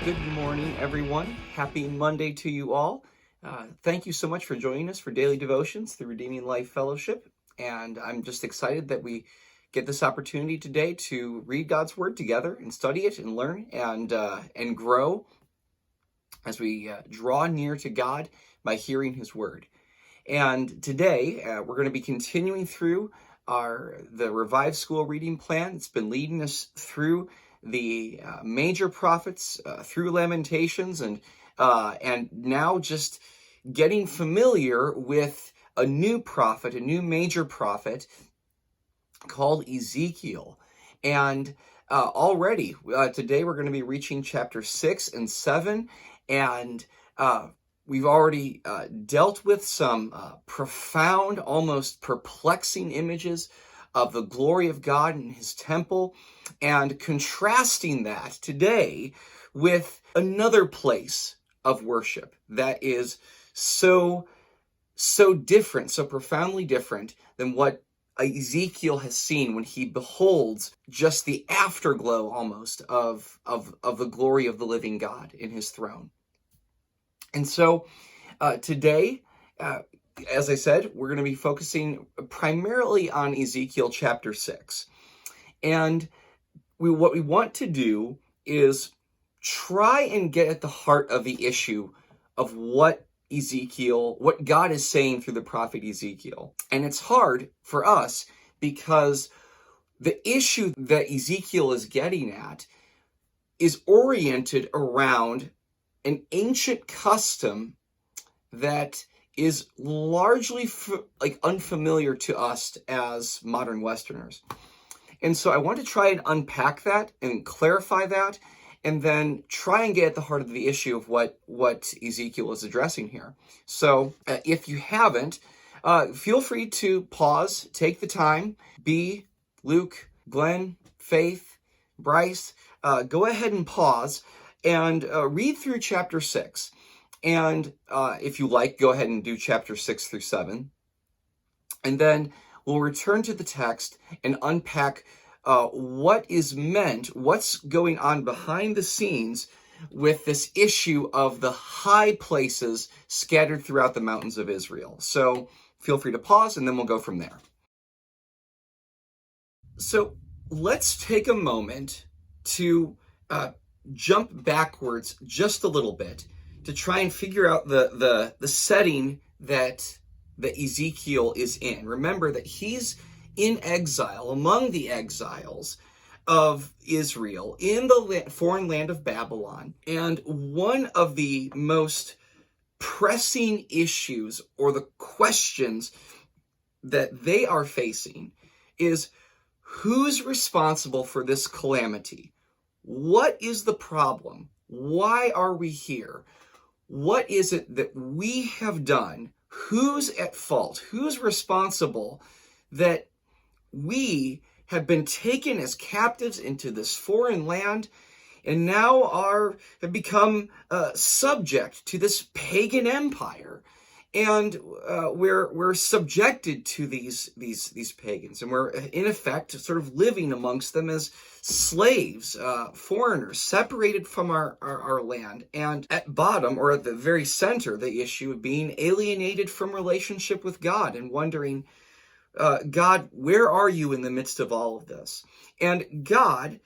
Good morning, everyone. Happy Monday to you all. Thank you so much for joining us for daily devotions through Redeeming Life Fellowship. And I'm just excited that we get this opportunity today to read God's Word together and study it and learn and grow as we draw near to God by hearing His Word. And today we're going to be continuing through the Revive School reading plan. It's been leading us through the major prophets, through Lamentations, and now just getting familiar with a new prophet, a new major prophet called Ezekiel. And already today we're going to be reaching chapter 6 and 7, and we've already dealt with some profound, almost perplexing images of the glory of God in His temple, and contrasting that today with another place of worship that is so different, so profoundly different than what Ezekiel has seen when he beholds just the afterglow almost of the glory of the living God in His throne. And so today, as I said, we're going to be focusing primarily on Ezekiel chapter 6. And what we want to do is try and get at the heart of the issue of what God is saying through the prophet Ezekiel. And it's hard for us because the issue that Ezekiel is getting at is oriented around an ancient custom that is largely unfamiliar to us as modern Westerners. And so I want to try and unpack that and clarify that, and then try and get at the heart of the issue of what Ezekiel is addressing here. So if you haven't, feel free to pause, take the time. B, Luke, Glenn, Faith, Bryce, go ahead and pause and read through chapter 6. And if you like, go ahead and do chapter 6 through 7. And then we'll return to the text and unpack what is meant, what's going on behind the scenes with this issue of the high places scattered throughout the mountains of Israel. So feel free to pause, and then we'll go from there. So let's take a moment to jump backwards just a little bit to try and figure out the setting that Ezekiel is in. Remember that he's in exile, among the exiles of Israel, in the foreign land of Babylon. And one of the most pressing issues, or the questions that they are facing, is who's responsible for this calamity? What is the problem? Why are we here? What is it that we have done? Who's at fault? Who's responsible that we have been taken as captives into this foreign land and now have become subject to this pagan empire? And we're subjected to these pagans, and we're in effect sort of living amongst them as slaves, foreigners, separated from our land. And at bottom, or at the very center, the issue of being alienated from relationship with God and wondering, God, where are you in the midst of all of this? And God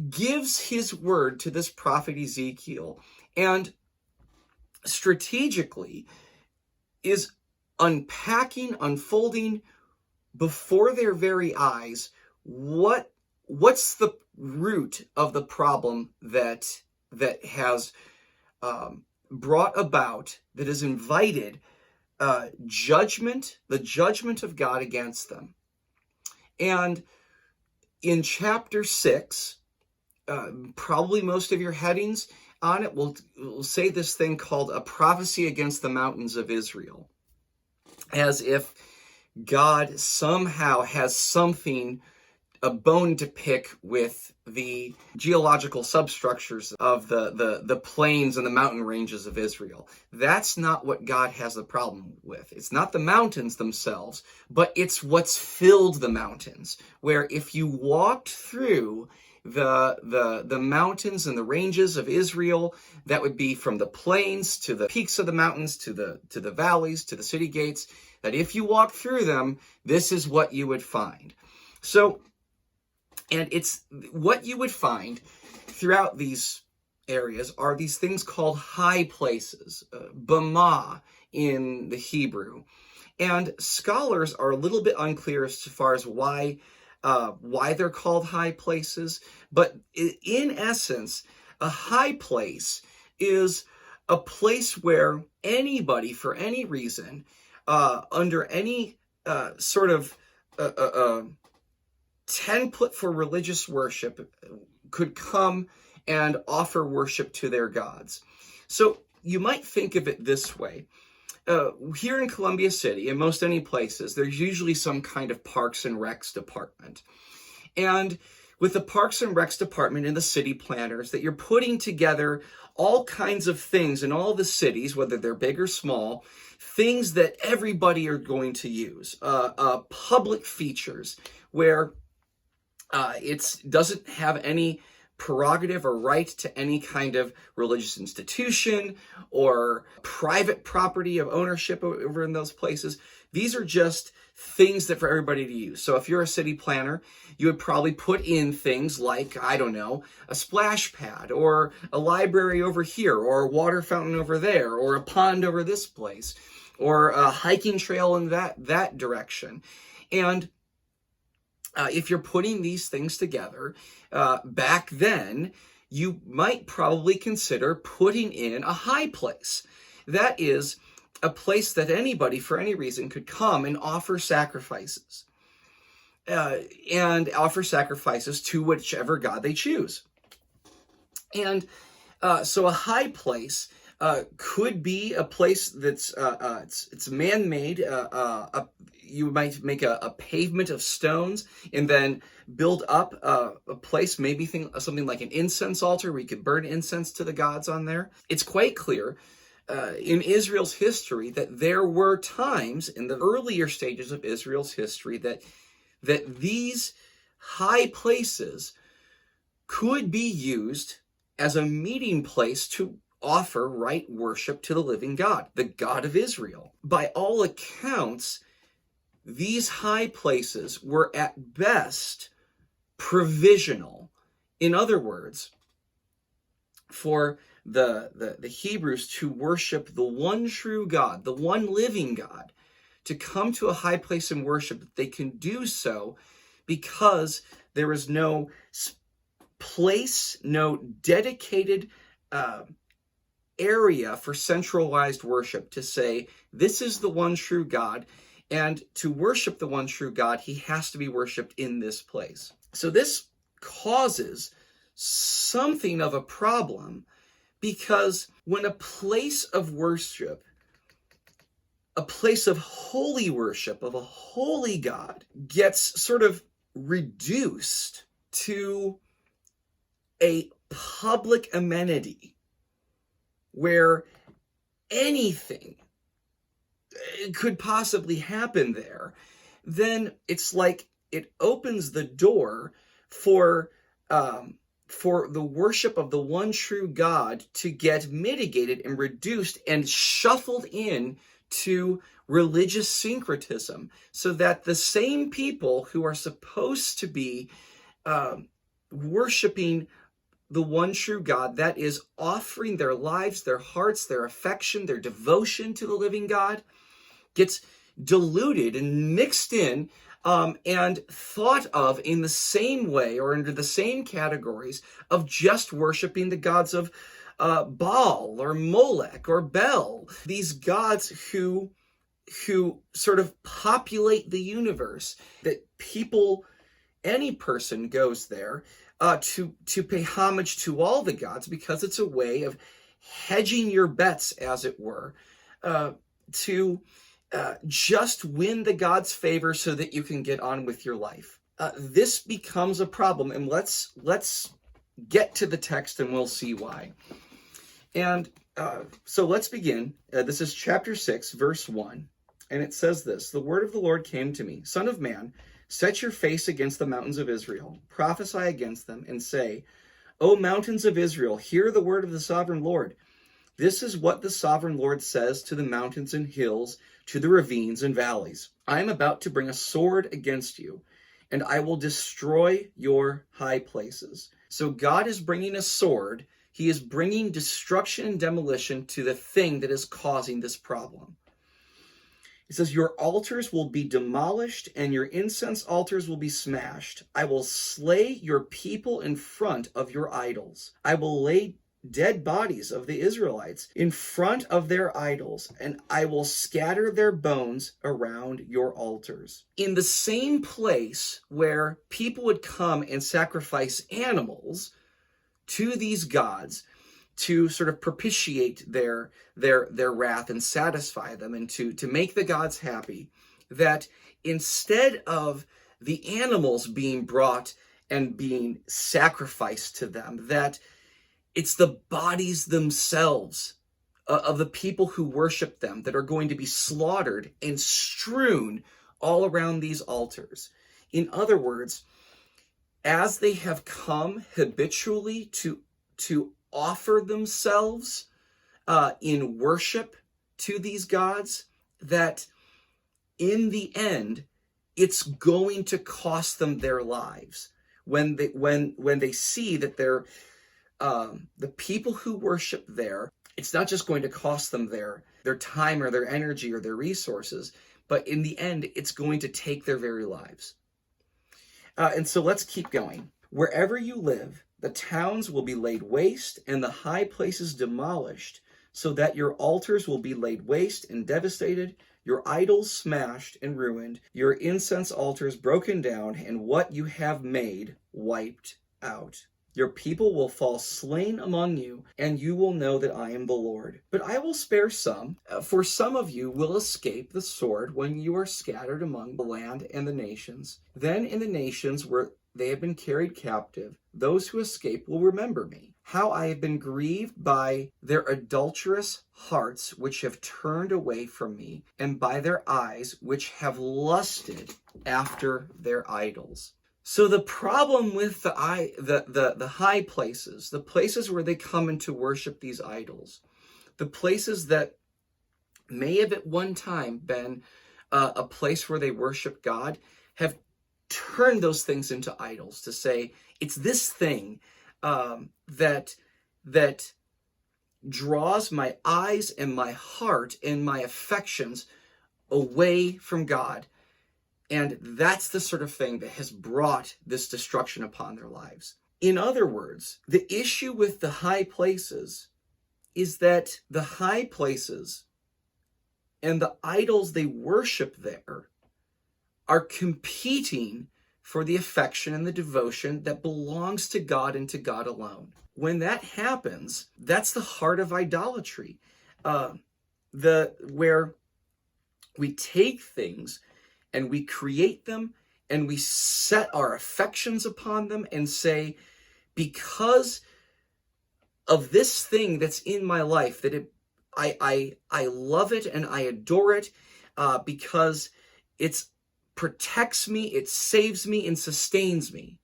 gives His word to this prophet Ezekiel, and strategically is unpacking, unfolding before their very eyes what's the root of the problem that has brought about, that has invited judgment, the judgment of God against them. And in chapter 6, probably most of your headings on it will say this thing called a prophecy against the mountains of Israel, as if God somehow has a bone to pick with the geological substructures of the plains and the mountain ranges of Israel. That's not what God has a problem with. It's not the mountains themselves, but it's what's filled the mountains, where if you walked through the mountains and the ranges of Israel. That would be from the plains to the peaks of the mountains to the valleys to the city gates. That if you walk through them, this is what you would find. So, and it's what you would find throughout these areas are these things called high places, bama in the Hebrew. And scholars are a little bit unclear as far as why they're called high places. But in essence, a high place is a place where anybody, for any reason, under any sort of template for religious worship, could come and offer worship to their gods. So you might think of it this way. Here in Columbia City, in most any places, there's usually some kind of Parks and Recs department. And with the Parks and Recs department and the city planners, that you're putting together all kinds of things in all the cities, whether they're big or small, things that everybody are going to use, public features where it doesn't have any prerogative or right to any kind of religious institution or private property of ownership over in those places. These are just things that for everybody to use. So if you're a city planner, you would probably put in things like, I don't know, a splash pad or a library over here or a water fountain over there or a pond over this place or a hiking trail in that direction. And if you're putting these things together, back then, you might probably consider putting in a high place. That is a place that anybody, for any reason, could come and offer sacrifices. And offer sacrifices to whichever god they choose. And so a high place could be a place that's it's man-made. You might make a pavement of stones and then build up a place, maybe something like an incense altar where you could burn incense to the gods on there. It's quite clear in Israel's history that there were times in the earlier stages of Israel's history that these high places could be used as a meeting place to offer right worship to the living God, the God of Israel. By all accounts, these high places were at best provisional. In other words, for the Hebrews to worship the one true God, the one living God, to come to a high place and worship, they can do so because there is no place, no dedicated area for centralized worship to say, this is the one true God, and to worship the one true God, he has to be worshiped in this place. So this causes something of a problem, because when a place of worship, a place of holy worship of a holy God, gets sort of reduced to a public amenity where anything could possibly happen there, then it's like it opens the door for the worship of the one true God to get mitigated and reduced and shuffled in to religious syncretism, so that the same people who are supposed to be worshiping the one true God, that is offering their lives, their hearts, their affection, their devotion to the living God, gets diluted and mixed in and thought of in the same way or under the same categories of just worshiping the gods of Baal or Molech or Bel, these gods who sort of populate the universe, that people, any person goes there to pay homage to all the gods, because it's a way of hedging your bets, as it were, to just win the God's favor so that you can get on with your life. This becomes a problem, and let's get to the text and we'll see why. And so let's begin. This is chapter 6, verse 1, and it says this: "The word of the Lord came to me, Son of man, Set your face against the mountains of Israel, prophesy against them, and say, O mountains of Israel, hear the word of the sovereign Lord. This is what the sovereign Lord says to the mountains and hills, to the ravines and valleys. I am about to bring a sword against you, and I will destroy your high places. So God is bringing a sword. He is bringing destruction and demolition to the thing that is causing this problem. It says, your altars will be demolished and your incense altars will be smashed. I will slay your people in front of your idols. I will lay dead bodies of the Israelites in front of their idols, and I will scatter their bones around your altars. In the same place where people would come and sacrifice animals to these gods to sort of propitiate their wrath and satisfy them, and to make the gods happy, that instead of the animals being brought and being sacrificed to them, that it's the bodies themselves of the people who worship them that are going to be slaughtered and strewn all around these altars. In other words, as they have come habitually to offer themselves in worship to these gods, that in the end, it's going to cost them their lives. When they see that they're the people who worship there, it's not just going to cost them their time or their energy or their resources, but in the end, it's going to take their very lives. And so let's keep going. Wherever you live, the towns will be laid waste and the high places demolished, so that your altars will be laid waste and devastated, your idols smashed and ruined, your incense altars broken down, and what you have made wiped out. Your people will fall slain among you, and you will know that I am the Lord. But I will spare some, for some of you will escape the sword when you are scattered among the land and the nations. Then in the nations where they have been carried captive, those who escape will remember me, how I have been grieved by their adulterous hearts, which have turned away from me, and by their eyes, which have lusted after their idols. So the problem with the high places, the places where they come in to worship these idols, the places that may have at one time been a place where they worship God, have turned those things into idols, to say it's this thing that draws my eyes and my heart and my affections away from God. And that's the sort of thing that has brought this destruction upon their lives. In other words, the issue with the high places is that the high places and the idols they worship there are competing for the affection and the devotion that belongs to God and to God alone. When that happens, that's the heart of idolatry, where we take things and we create them and we set our affections upon them and say, because of this thing that's in my life, that I love it and I adore it, because it protects me, it saves me and sustains me.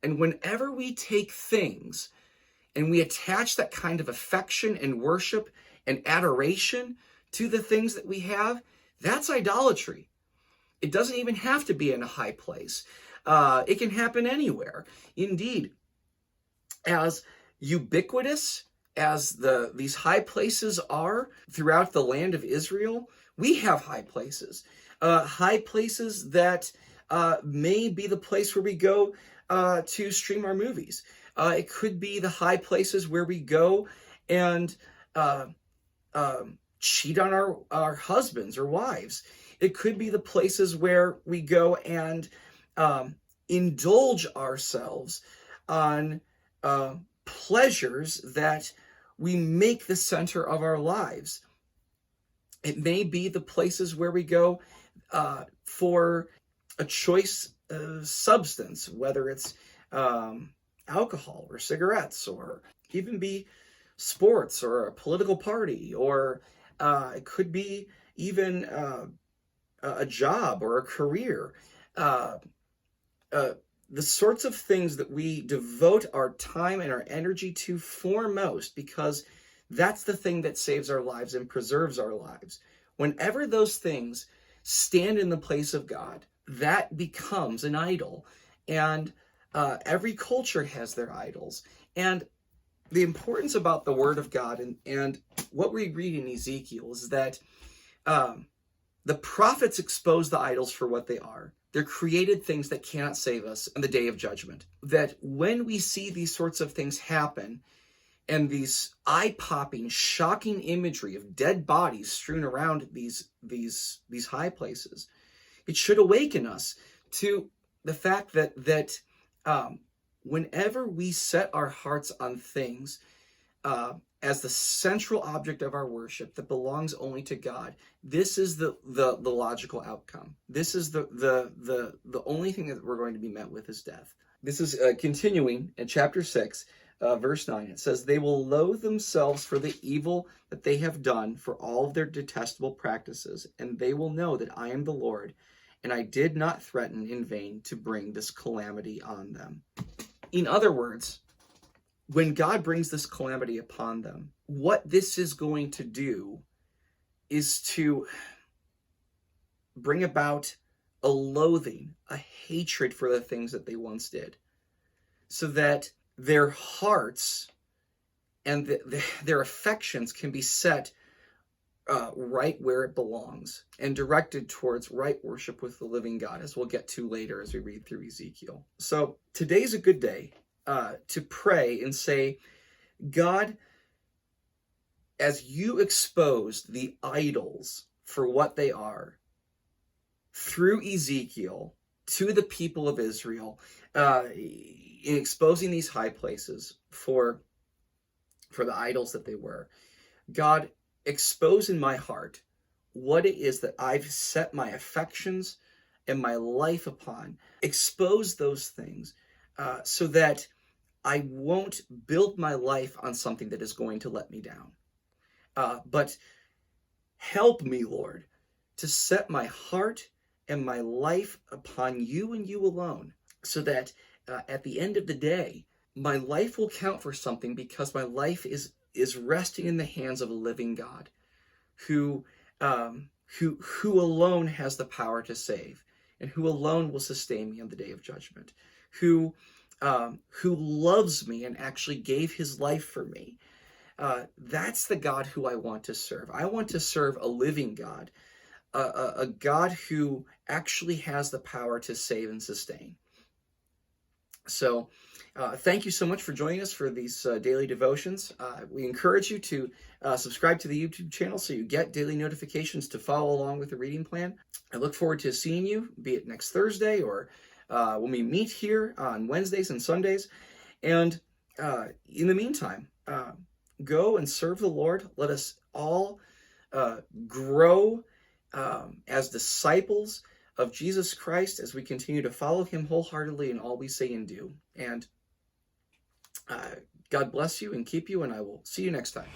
And whenever we take things and we attach that kind of affection and worship and adoration to the things that we have, that's idolatry. It doesn't even have to be in a high place. It can happen anywhere. Indeed, as ubiquitous as these high places are throughout the land of Israel, we have high places. High places that may be the place where we go to stream our movies. It could be the high places where we go and cheat on our husbands or wives. It could be the places where we go and indulge ourselves on pleasures that we make the center of our lives. It may be the places where we go for a choice substance, whether it's alcohol or cigarettes, or even be sports or a political party, or it could be even a job or a career. uh, uh, the sorts of things that we devote our time and our energy to foremost, because that's the thing that saves our lives and preserves our lives. Whenever those things stand in the place of God, that becomes an idol. And every culture has their idols. And the importance about the Word of God and what we read in Ezekiel is that um, the prophets expose the idols for what they are. They're created things that cannot save us in the day of judgment. That when we see these sorts of things happen, and these eye-popping, shocking imagery of dead bodies strewn around these high places, it should awaken us to the fact that whenever we set our hearts on things as the central object of our worship that belongs only to God, this is the logical outcome. This is the only thing that we're going to be met with is death. This is continuing in chapter 6, verse 9. It says, "They will loathe themselves for the evil that they have done, for all of their detestable practices, and they will know that I am the Lord, and I did not threaten in vain to bring this calamity on them." In other words, when God brings this calamity upon them, what this is going to do is to bring about a loathing, a hatred for the things that they once did, so that their hearts and their affections can be set right where it belongs and directed towards right worship with the living God, as we'll get to later as we read through Ezekiel. So today's a good day to pray and say, God, as you exposed the idols for what they are through Ezekiel to the people of Israel, in exposing these high places for the idols that they were, God, expose in my heart what it is that I've set my affections and my life upon. Expose those things so that I won't build my life on something that is going to let me down. But help me, Lord, to set my heart and my life upon you and you alone, so that at the end of the day, my life will count for something, because my life is resting in the hands of a living God who alone has the power to save, and who alone will sustain me on the day of judgment, who loves me and actually gave his life for me. That's the God who I want to serve. I want to serve a living God, a God who actually has the power to save and sustain. So thank you so much for joining us for these daily devotions. We encourage you to subscribe to the YouTube channel so you get daily notifications to follow along with the reading plan. I look forward to seeing you, be it next Thursday or when we meet here on Wednesdays and Sundays. And in the meantime, go and serve the Lord. Let us all grow as disciples of Jesus Christ as we continue to follow him wholeheartedly in all we say and do. And God bless you and keep you, and I will see you next time.